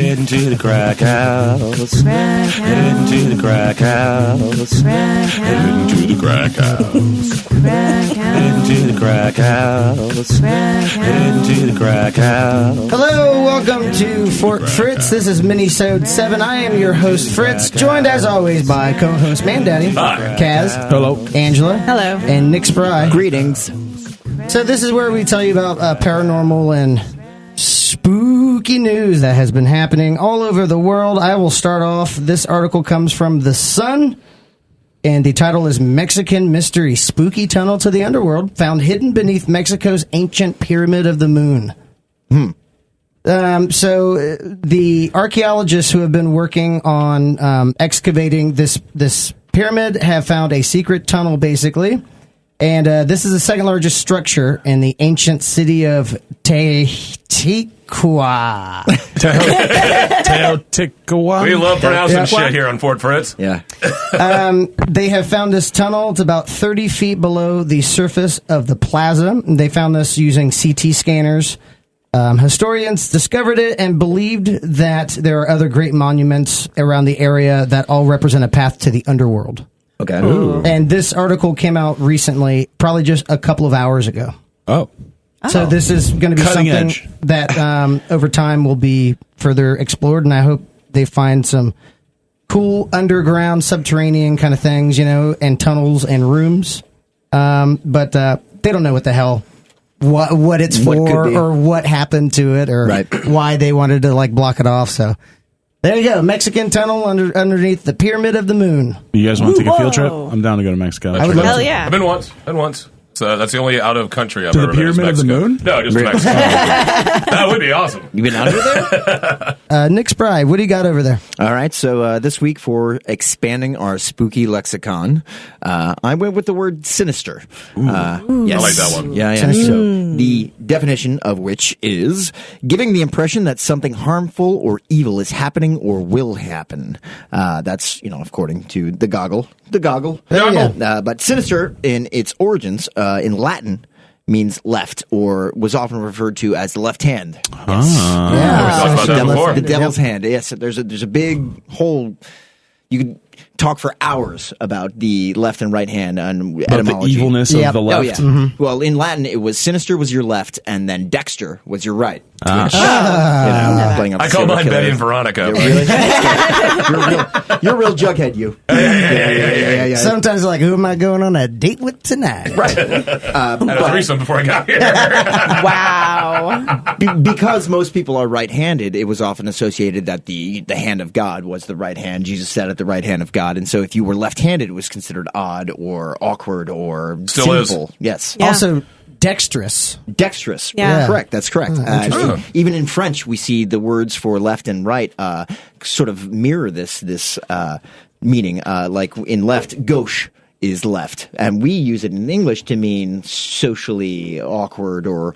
Into the crack house. Into the crack house. Into the crack house. Into the crack house. Into the crack house. Hello, welcome to Fort Fritz. This is Minisode 7. I am your host, Fritz, joined as always by co-host Mandaddy, Kaz, Hello, Angela, Hello, and Nick Spry. greetings. So this is where we tell you about paranormal and spooky news that has been happening all over the world. I will start off. This article comes from The Sun, and the title is Mexican Mystery Spooky Tunnel to the Underworld Found Hidden Beneath Mexico's Ancient Pyramid of the Moon. So the archaeologists who have been working on excavating this pyramid have found a secret tunnel, basically. And this is the second largest structure in the ancient city of Teotihuacan. Teotihuacan. We love pronouncing shit here on Fort Fritz. Yeah. They have found this tunnel. It's about 30 feet below the surface of the plaza. They found this using CT scanners. Historians discovered it and believed that there are other great monuments around the area that all represent a path to the underworld. Okay. Ooh. And this article came out recently, probably just a couple of hours ago. Oh. So this is going to be Cutting something edge. that over time will be further explored, and I hope they find some cool underground, subterranean kind of things, you know, and tunnels and rooms. But they don't know what the hell, what it's What for, could be. or what happened to it, or Right. why they wanted to like block it off. So there you go, Mexican tunnel underneath the Pyramid of the Moon. You guys want to take a field trip? Whoa. I'm down to go to Mexico. I would love hell to. yeah. I've been once. So that's the only out of country I've To the ever been. is Pyramid of the Mexico. Moon? No, just Mexico. That would be awesome. You been under there? Nick Spry, what do you got over there? All right. So this week, for expanding our spooky lexicon, I went with the word sinister. Yes. I like that one. Yeah. So the definition of which is giving the impression that something harmful or evil is happening or will happen. That's, according to the goggle. But sinister in its origins in Latin means left, or was often referred to as the left hand. We talked about that before. The devil's hand. Yes, there's a big whole. You could talk for hours about the left and right hand and About the etymology. evilness of the Oh left. yeah. Well, in Latin, it was sinister was your left, and then dexter was your right. Playing up I the call serial mine killer. Betty and Veronica. Really? You're a real jughead, you. Yeah. Sometimes like, who am I going on a date with tonight? Right. I had a threesome before I got here. Wow. Because most people are right-handed, it was often associated that the hand of God was the right hand. Jesus sat at the right hand of God. And so if you were left-handed, it was considered odd or awkward or Still sinful. is. Yes. Yeah. Also, dexterous. Dexterous. Yeah. Correct. That's correct. interesting. Even in French, we see the words for left and right sort of mirror this meaning. Like in left, gauche is left, and we use it in English to mean socially awkward or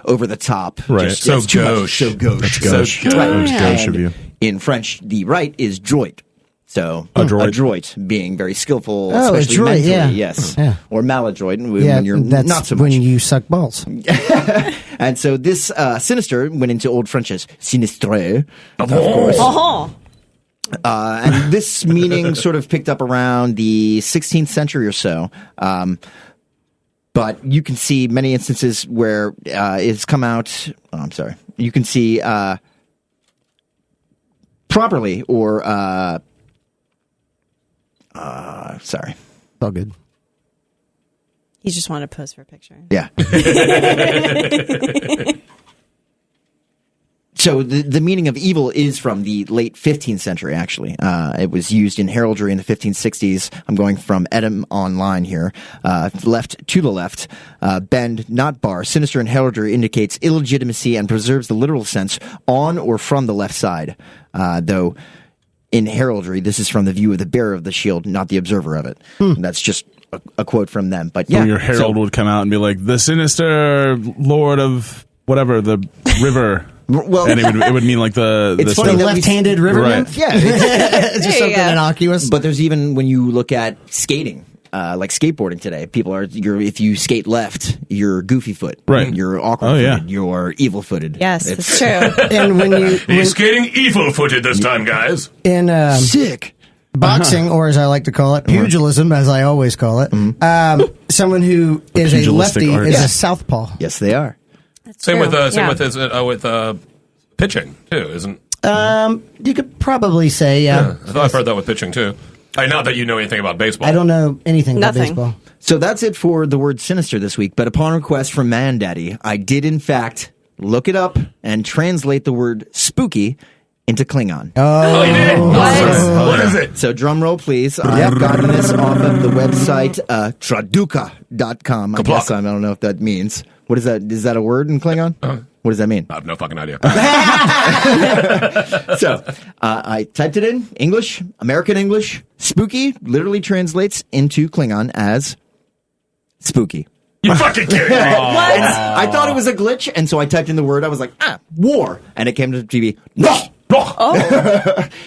over the top. Right. So it's too much. gauche. So gauche. That's So gauche. good. That was Right. gauche of And you. in French, the right is droit. So adroit, being very skillful, Oh, especially adroit, mentally, yeah. yes, Yeah. or maladroit Yeah, when you're that's not so when much. you suck balls. And so this sinister went into Old French as sinistre, of course. Oh. And this meaning sort of picked up around the 16th century or so. But you can see many instances where it's come out. Oh, I'm sorry. You can see properly or sorry. It's all good. He just wanted to pose for a picture. Yeah. So the meaning of evil is from the late 15th century, actually. It was used in heraldry in the 1560s. I'm going from Edom Online here. Left to the left. Bend, not bar. Sinister in heraldry indicates illegitimacy and preserves the literal sense on or from the left side. Though in heraldry, this is from the view of the bearer of the shield, not the observer of it. That's just a quote from them. But yeah. So your herald would come out and be like, the sinister lord of whatever, the river. Well, And it would mean like the It's the funny The that we- left-handed river Right. nymph? yeah. It's just There you something go. innocuous. But there's even when you look at skating, like skateboarding today. If you skate left, you're goofy foot. Right. You're awkward footed. You're evil footed. Yes, that's true. And He's skating evil footed this time, guys. in Sick. boxing, or as I like to call it, pugilism, as I always call it, someone who is a pugilistic lefty art. is Yeah. a southpaw. Yes, they are. Same True. with pitching too, isn't? You could probably say, Yeah, I thought I've heard that with pitching too. Not that you know anything about baseball. I don't know anything about Nothing. baseball. So that's it for the word sinister this week. But upon request from Man Daddy, I did in fact look it up and translate the word spooky into Klingon. Oh, you did? Awesome. What is it? So drum roll, please. I've gotten this off of the website traduca.com. I guess I don't know if that means. What is that? Is that a word in Klingon? What does that mean? I have no fucking idea. So I typed it in English, American English. Spooky literally translates into Klingon as spooky. You fucking kidding me? I thought it was a glitch, and so I typed in the word. I was like, war. And it came to the TV. No!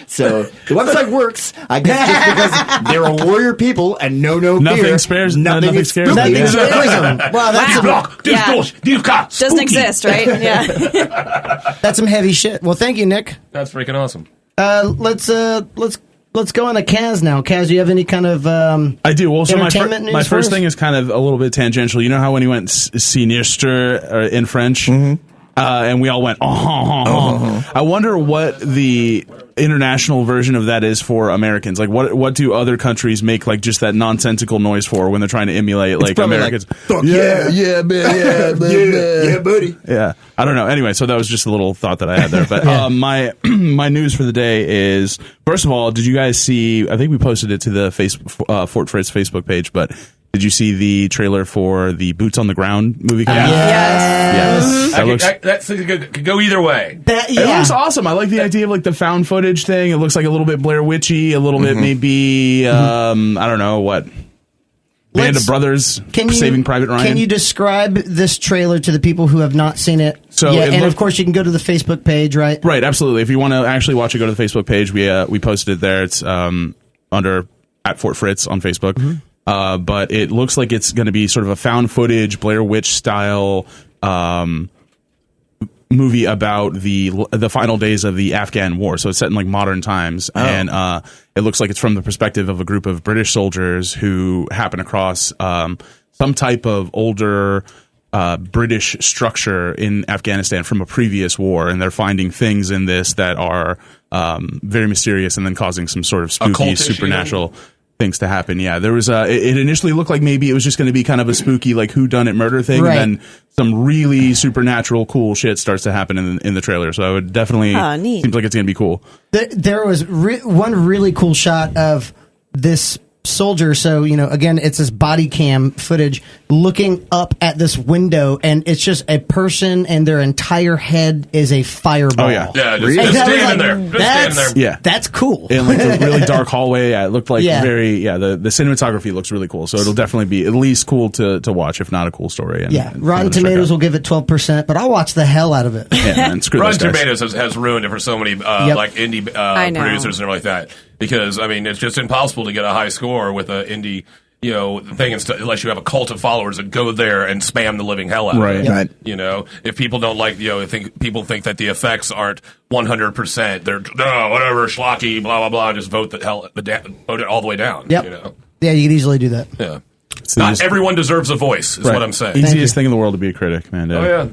So the website works, I guess, just because they're a warrior people and no Nothing fear. spares- Nothing nothing is scares spooky. them. Nothing scares them. Wow, Doesn't exist, right? Yeah. That's some heavy shit. Well, thank you, Nick. That's freaking awesome. Let's go on to Kaz now. Kaz, do you have any kind of I do. Well, so entertainment news my for first us? thing is kind of a little bit tangential. You know how when he went sinister in French, and we all went, I wonder what the international version of that is for Americans. Like, what do other countries make like just that nonsensical noise for when they're trying to emulate like probably Americans? like, yeah, man, yeah, buddy. Yeah, I don't know. Anyway, so that was just a little thought that I had there. But my news for the day is, first of all, did you guys see? I think we posted it to the Fort Fritz Facebook page, but did you see the trailer for the Boots on the Ground movie coming out? Yes. Yes. That could go either way. that? It Yeah. looks awesome. I like the idea of like the found footage thing. It looks like a little bit Blair Witchy, a little bit maybe I don't know what. Band of Brothers, Saving Private Ryan. Can you describe this trailer to the people who have not seen it? So yeah, it and looked- of course you can go to the Facebook page, right? Right, absolutely. If you want to actually watch it, go to the Facebook page. We posted it there. It's under at Fort Fritz on Facebook. But it looks like it's going to be sort of a found footage Blair Witch style movie about the final days of the Afghan war. So it's set in like modern times, and it looks like it's from the perspective of a group of British soldiers who happen across some type of older British structure in Afghanistan from a previous war, and they're finding things in this that are very mysterious and then causing some sort of spooky Occult issue. supernatural things to happen. Yeah, there was it initially looked like maybe it was just going to be kind of a spooky like whodunit murder thing, Right. and then some really supernatural cool shit starts to happen in the trailer. So I would definitely Neat. seems like it's going to be cool. There was one really cool shot of this soldier. So, again, it's this body cam footage looking up at this window, and it's just a person, and their entire head is a fireball. Oh, yeah. Yeah, And just that was stand in there. Just stand there. Yeah. That's cool. In like a really dark hallway, yeah, it looked like Yeah. the cinematography looks really cool. So it'll definitely be at least cool to watch, if not a cool story. And, Yeah, and Rotten fun to check Tomatoes out. will give it 12%, but I'll watch the hell out of it. Yeah, man, screw Rotten those guys. Tomatoes has ruined it for so many like indie I know. producers and everything like that. Because I mean, it's just impossible to get a high score with an indie, thing unless you have a cult of followers that go there and spam the living hell out of Right. it. Right. If people don't like, people think that the effects aren't 100%. They're whatever schlocky, blah blah blah. Just vote vote it all the way down. Yep. Yeah, you could easily do that. Yeah. It's the Not easiest- everyone deserves a voice. Is right. what I'm saying. Easiest thing in the world to be a critic, man. Oh yeah.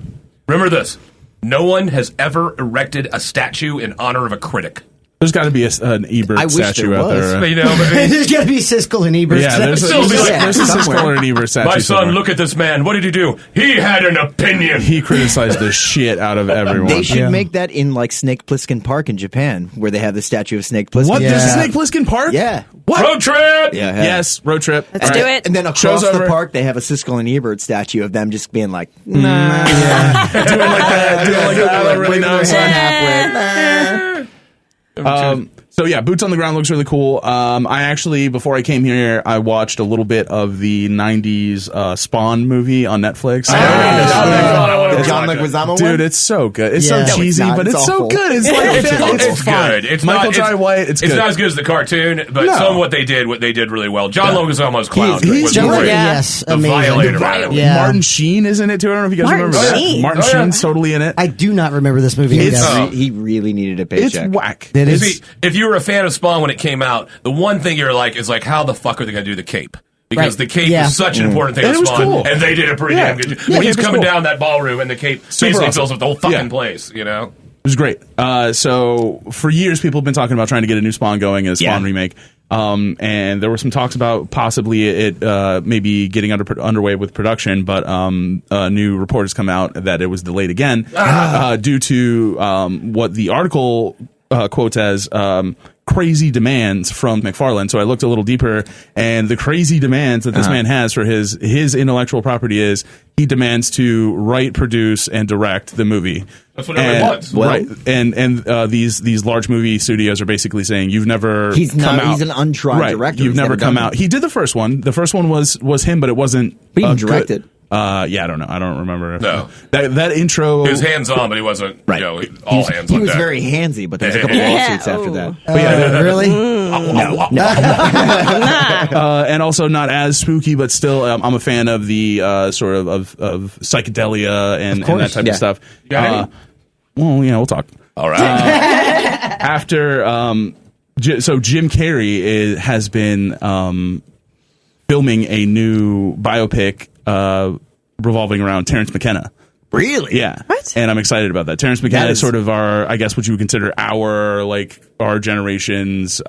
Remember this. No one has ever erected a statue in honor of a critic. There's got to be an Ebert I wish statue there out was. there. But, There's got to be Siskel and Ebert. Yeah, there's a somewhere. Siskel and Ebert statue. my son, somewhere. look at this man. What did he do? He had an opinion. He criticized the shit out of everyone. They should Yeah. make that in like Snake Plissken Park in Japan, where they have the statue of Snake Plissken. What? Yeah. There's a Snake Plissken Park? Yeah. What? Road trip. Yeah. Yes, road trip. Let's do it. And then across Show's the over. park, they have a Siskel and Ebert statue of them just being like, doing like that. Doing like that. I don't really know, son. halfway. So yeah, Boots on the Ground looks really cool. I actually, before I came here, I watched a little bit of the 90s Spawn movie on Netflix. John Leguizamo one? Dude, it's so good. It's Yeah. so No, cheesy, not. but It's it's so awful. good. It's like It's fine. good. It's Michael not, Jai White. It's good. not as good as the cartoon, but No. some of what they did really well. John Leguizamo's clown He's was great. great. Yeah. Yes, The amazing. Violator. Man. Yeah. Martin Sheen is in it too. I don't know if you guys Martin remember that. Sheen? Martin Oh, yeah. Sheen's totally in it. I do not remember this movie. It's- He really needed a It's paycheck. whack. It is. See, if you were a fan of Spawn when it came out, the one thing you're like is like, how the fuck are they going to do the cape? Because Right. the cape Yeah. is such an important thing And to it was Spawn, cool. and they did a pretty Yeah. damn good job. Yeah, When it he's was coming cool. down that ballroom and the cape Super basically awesome. fills up the whole fucking Yeah. place, you know? It was great. So for years, people have been talking about trying to get a new Spawn going, a Spawn remake. And there were some talks about possibly it maybe getting underway with production, but a new report has come out that it was delayed again due to what the article quotes as crazy demands from McFarlane. So I looked a little deeper, and the crazy demands that this man has for his intellectual property is he demands to write, produce, and direct the movie. That's what everyone wants. Right, and these large movie studios are basically saying you've never He's come not- out. he's an untried right, director. You've He's never never come done out. it. He did the first one. The first one was him, but it wasn't. But he good. directed. Yeah, I don't know. I don't remember. No. that intro. He was hands on, but he wasn't, Right. you know, all hands He on was deck. very handsy, but there was a couple Yeah. lawsuits after that. Really? And also not as spooky, but still, I'm a fan of the sort of psychedelia and that type Yeah. of stuff. Got any? Well, we'll talk. All right. After so Jim Carrey has been filming a new biopic revolving around Terrence McKenna. Really? Yeah. What? And I'm excited about that. Terrence McKenna That is is- sort of our what you would consider our generation's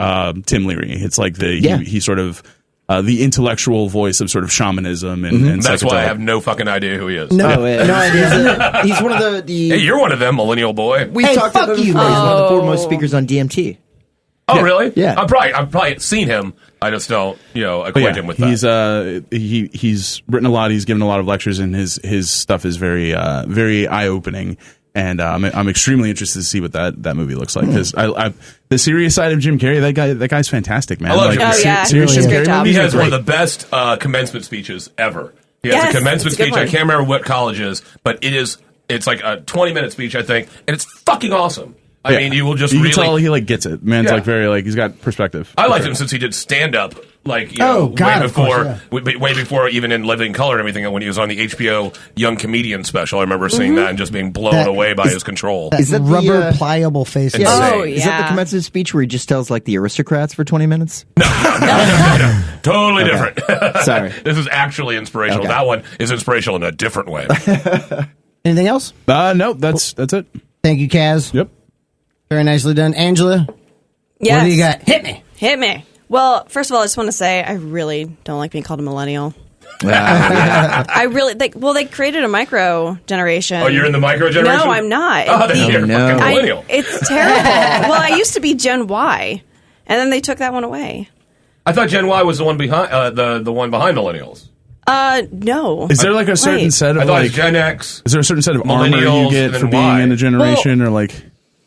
Tim Leary. It's like he's sort of the intellectual voice of sort of shamanism and That's why I psychedelic. have no fucking idea who he is. No idea. He's one of the. Hey, you're one of them, millennial boy. We Hey, talked fuck about him you. before. He's one of the foremost speakers on DMT. Oh, really? Yeah. I've probably seen him. I just don't, But acquaint him with that. he's written a lot. He's given a lot of lectures, and his stuff is very very eye opening. And I'm extremely interested to see what that movie looks like because I the serious side of Jim Carrey, that guy's fantastic, man. I love Jim Carrey. Oh, yeah. Serious He Jim does a great Carrey job. He movies are has one of great. the best commencement speeches ever. He has Yes, a commencement it's a good speech. I one. can't remember what college is, but it's like a 20-minute speech, I think, and it's fucking awesome. I mean, you will just you really. can tell he gets it. Man's Yeah. very he's got perspective. I liked him since he did stand up, God, way of course, before, way before even in Living Color and everything. When he was on the HBO Young Comedian special, I remember seeing that and just being blown That away by is- his control. That Is that the, rubber pliable face. Yeah. Oh, Insane. Is that the yeah. commencement speech where he just tells like the aristocrats for 20 minutes? Totally different. Sorry. This is actually inspirational. Okay. That one is inspirational in a different way. Anything else? No, that's it. Thank you, Kaz. Yep. Very nicely done. Angela, Yes. what do you got? Hit me. Hit me. Well, first of all, I just want to say I really don't like being called a millennial. I really they created a micro generation. Oh, you're in the micro generation? No, I'm not. Oh, then you're a no. fucking I- millennial. it's terrible. Well, I used to be Gen Y, and then they took that one away. I thought Gen Y was the one behind the one behind millennials. No. Is there like a certain Wait. set I of thought it was like? Gen X. Is there a certain set of armor Millennials you get and for then being Y. in a generation, or like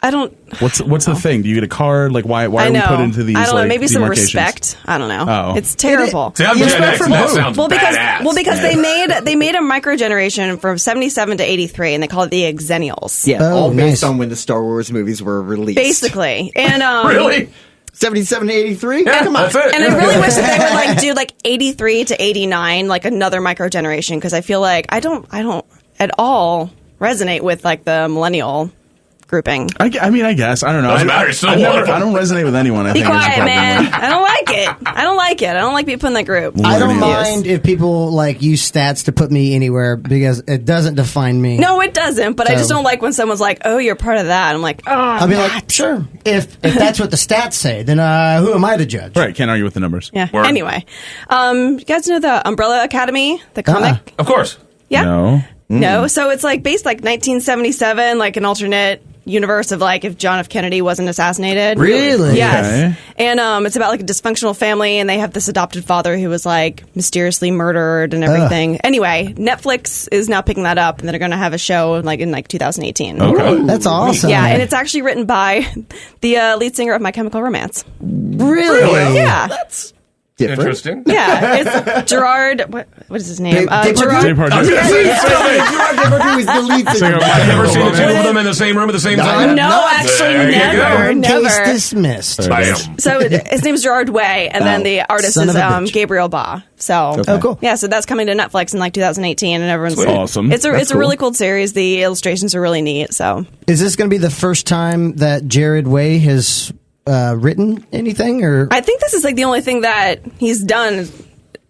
I don't. what's the thing? Do you get a card? Like why I are we know. put into these? I don't know. like, Maybe some demarcations? respect. I don't know. Oh. It's terrible. See, I'm You Gen respect X, from and that who? sounds Because badass. they made a micro generation from 77 to 83, and they call it the Exennials. Yeah, Oh, all based nice. on when the Star Wars movies were released. Basically, and Really? 77 to 83? Yeah, Come on. that's it. And I really wish that they would like do like 83 to 89, like another micro generation, because I feel like I don't at all resonate with like the millennial grouping. I mean, I guess I don't know. Doesn't matter, it's still I wonderful. don't resonate with anyone. I Be think is the quiet, problem. man. I don't like it. I don't like it. I don't like being put in that group. I don't Millennials. mind if people like use stats to put me anywhere because it doesn't define me. No, it doesn't. But I just So- don't like when someone's like, "Oh, you're part of that." I'm like, "Oh, I'll be like, sure. If that's what the stats say, then who am I to judge? Right, can't argue with the numbers. yeah." Word. Anyway, you guys know the Umbrella Academy, the comic? Of course. Yeah. No. No, so it's like based like 1977, like an alternate universe of like if John F. Kennedy wasn't assassinated. Really? Yes. Okay. And it's about like a dysfunctional family, and they have this adopted father who was like mysteriously murdered and everything. Anyway, Netflix is now picking that up, and they're going to have a show like in like 2018. Okay. That's awesome. Yeah, and it's actually written by the lead singer of My Chemical Romance. Really? Yeah. That's different. Interesting. Yeah, it's Gerard. What is his name? Depardieu? Gerard. Depardieu. Gerard Depardieu is the lead singer. I've never seen the two of them in the same room at the same time. No, actually, There you go. never. Case dismissed. Bam. So his name's Gerard Way, and then the artist son is of a bitch. Gabriel Ba. So, Oh, cool. yeah, so that's coming to Netflix in like 2018, and everyone's Awesome. It's That's a really cool series. The illustrations are really neat. So, Is this going to be the first time that Jared Way has written anything? Or I think this is like the only thing that he's done,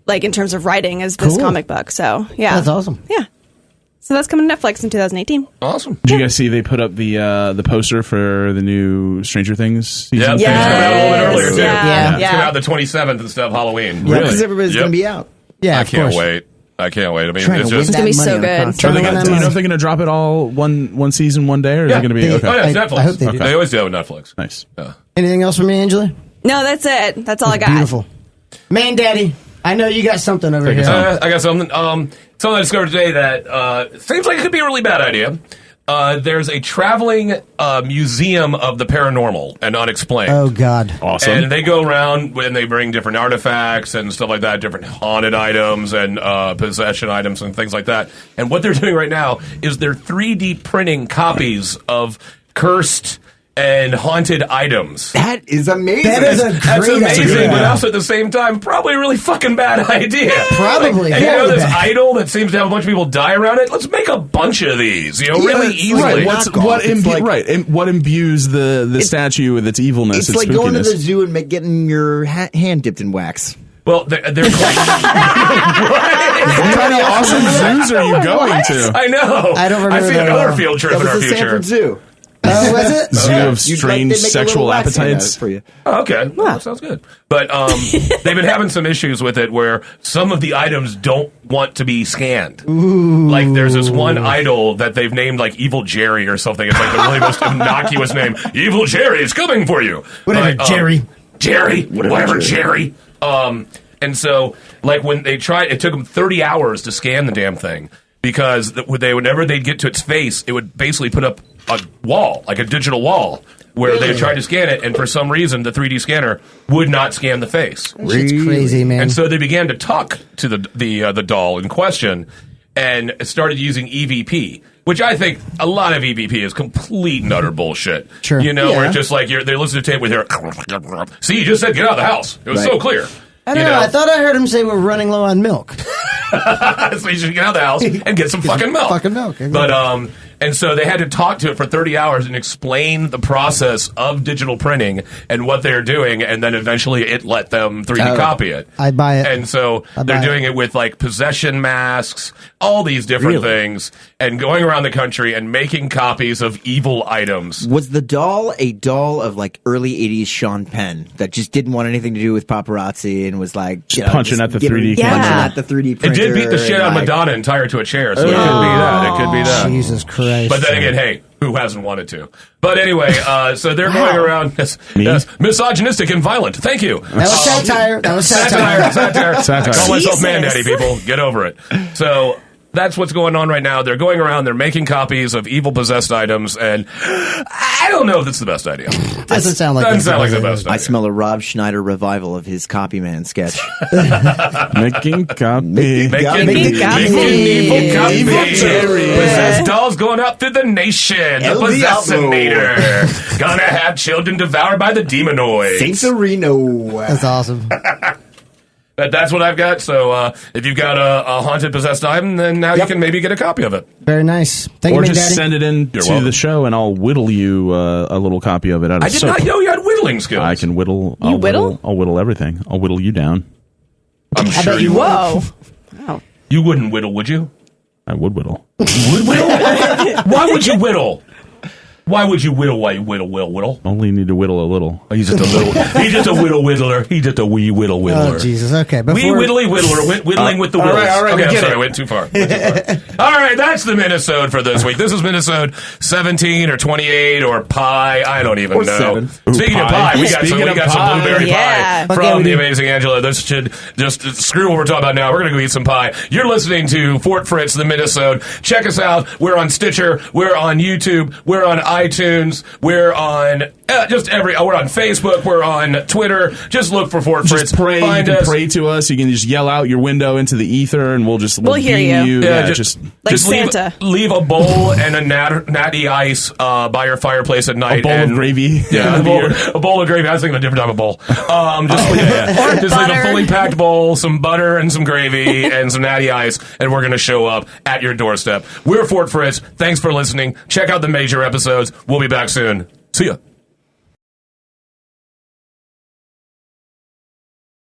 like in terms of writing, is this Cool. comic book. So, yeah, That's awesome. Yeah, so that's coming to Netflix in 2018. Awesome. Did you guys see they put up the poster for the new Stranger Things season? Yep. Yes. It's coming out a little bit earlier, too. Yeah. It's coming out the 27th instead of Halloween. Yeah, Because everybody's Yep. going to be out. Yeah, I of can't course. wait. I can't wait. I mean, Trying it's to win just. that gonna be money so on good. concert. Trying to win that Do you know money. if they're going to drop it all one season, one day, or is it going to be they- okay? Oh, yeah, it's I Netflix. hope they do. They always do it on Netflix. Nice. Yeah. Anything else from me, Angela? No, that's it. That's all I got. Beautiful. Man, Daddy, I know you got something over here. I got something. Something I discovered today that seems like it could be a really bad idea. There's a traveling museum of the paranormal and unexplained. Oh, God. Awesome. And they go around and they bring different artifacts and stuff like that, different haunted items and possession items and things like that. And what they're doing right now is they're 3D printing copies of cursed and haunted items. That is amazing. That is a That's great amazing, idea. but also at the same time, probably a really fucking bad idea. Probably. And you know very this bad. idol that seems to have a bunch of people die around it? Let's make a bunch of these, Yeah, really it's easily. like What It's like- what imbues the statue with its evilness? It's like going to spookiness? the zoo and getting your hand dipped in wax. Well, they're What kind of awesome zoos are you going to? I know. I don't remember I see that at another all. field trip That in was our the future. Sanford Zoo. Oh, was it? Zoo of You'd like- strange they make a little sexual wax hand out of it appetites. for you. Oh, okay. Well, that sounds good. But they've been having some issues with it where some of the items don't want to be scanned. Like there's this one idol that they've named like Evil Jerry or something. It's like the really most innocuous name. Evil Jerry is coming for you. Whatever, But, Jerry. Jerry. Whatever, Jerry. Jerry. And so, like when they tried, it took them 30 hours to scan the damn thing because whenever they'd get to its face, it would basically put up a wall, like a digital wall, where they tried to scan it, and for some reason, the 3D scanner would not scan the face. It's crazy, man. And so they began to talk to the doll in question, and started using EVP, which I think a lot of EVP is complete and utter bullshit. Sure. You know, where Yeah. it's just like they listen to tape with your. See, you just said get out of the house. It was so Right. clear. I don't know. I thought I heard him say we're running low on milk. So you should get out of the house and get some fucking milk. Fucking milk. But and so they had to talk to it for 30 hours and explain the process of digital printing and what they're doing, and then eventually it let them 3D copy it. I'd buy it. And so I'd they're buy doing it with like possession masks, all these different things, and going around the country and making copies of evil items. Was the doll a doll of like early 80s Sean Penn that just didn't want anything to do with paparazzi and was like Punching at the 3D punching camera. at the 3D It printer? did beat the shit and, out of like, Madonna and tie her to a chair, so it could be that. It could be that. Jesus Christ. But then again, hey, who hasn't wanted to? But anyway, so they're going around yes, misogynistic and violent. Thank you. That was satire. That was satire. Satire. I call myself Jesus. Man Daddy, people. Get over it. So that's what's going on right now. They're going around, they're making copies of evil possessed items, and I don't know if that's the best idea. Doesn't sound like Doesn't sound like the best idea. I smell a Rob Schneider revival of his Copy Man sketch. Making copy. Making evil copies. evil copies. Evil Jerry. Possessed dolls going out through the nation. The El Possessinator. Gonna have children devoured by the demonoids. Saint Sereno. That's awesome. That's what I've got. So if you've got a haunted possessed item, then now you can maybe get a copy of it. Very nice. Thank Or you, Big just Daddy. send it in You're to welcome. the show, and I'll whittle you a little copy of it out of I did soap. not know you had whittling skills. I can whittle. You whittle? I'll whittle everything. I'll whittle you down. I'm sure bet you you would. Whoa. Wow. You wouldn't whittle, would you? I would whittle. Would whittle? Why would you whittle? Why would you whittle while you whittle? Only need to whittle a little. Oh, he's just a little. He's just a whittler. He's just a wee whittler. Oh, Jesus. Okay. Wee whittly whittler. Whittling with the whittles. All right, okay, I'm get sorry. it. I went too far. All right, that's the Minisode for this week. This is Minisode 17 or 28 or pie. I don't even know. 7. Ooh, Speaking of pie. pie, we Speaking got of some pie. blueberry Yeah. pie Okay, from we the do. amazing Angela. This should just screw what we're talking about now. We're going to go eat some pie. You're listening to Fort Fritz, the Minisode. Check us out. We're on Stitcher. We're on YouTube. We're on iTunes. We're on we're on Facebook. We're on Twitter. Just look for Fort Fritz. Just pray. Find You can us. pray to us. You can just yell out your window into the ether, and we'll hear beam you. Yeah, just Like just Santa. leave a bowl and a natty ice by your fireplace at night. a bowl and of gravy. Yeah, and beer. a bowl of gravy. I was thinking of a different type of bowl. Just leave a butter. fully packed bowl, some butter and some gravy and some natty ice, and we're going to show up at your doorstep. We're Fort Fritz. Thanks for listening. Check out the major episodes. We'll be back soon. See ya.